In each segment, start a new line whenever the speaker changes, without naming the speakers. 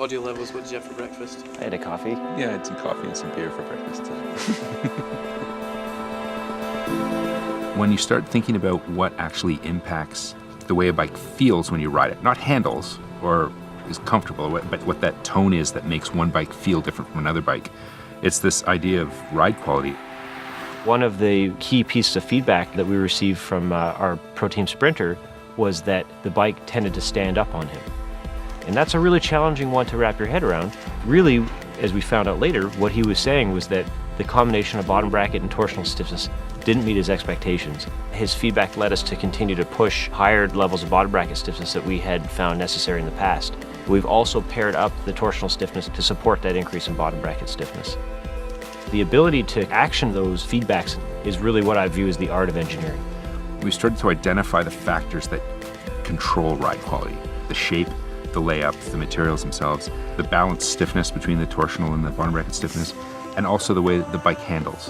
cardio levels, what did you have for breakfast?
I had a coffee.
Yeah, I had some coffee and some beer for breakfast too. When you start thinking about what actually impacts the way a bike feels when you ride it, not handles or is comfortable, but what that tone is that makes one bike feel different from another bike, it's this idea of ride quality.
One of the key pieces of feedback that we received from our pro team sprinter was that the bike tended to stand up on him. And that's a really challenging one to wrap your head around. Really, as we found out later, what he was saying was that the combination of bottom bracket and torsional stiffness didn't meet his expectations. His feedback led us to continue to push higher levels of bottom bracket stiffness that we had found necessary in the past. We've also paired up the torsional stiffness to support that increase in bottom bracket stiffness. The ability to action those feedbacks is really what I view as the art of engineering.
We started to identify the factors that control ride quality: the shape, the layup, the materials themselves, the balanced stiffness between the torsional and the bottom bracket stiffness, and also the way the bike handles.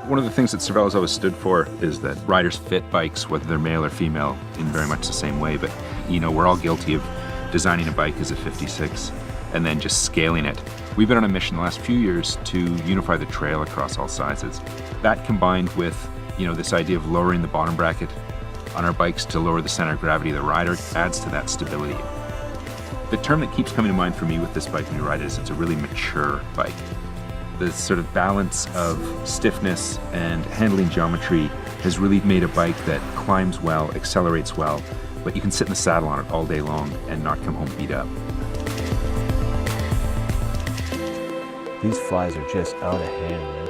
One of the things that Cervélo's always stood for is that riders fit bikes, whether they're male or female, in very much the same way. But, you know, we're all guilty of designing a bike as a 56 and then just scaling it. We've been on a mission the last few years to unify the trail across all sizes. That combined with, you know, this idea of lowering the bottom bracket on our bikes to lower the center of gravity of the rider adds to that stability. The term that keeps coming to mind for me with this bike when you ride it is it's a really mature bike. The sort of balance of stiffness and handling geometry has really made a bike that climbs well, accelerates well, but you can sit in the saddle on it all day long and not come home beat up.
These flies are just out of hand, man.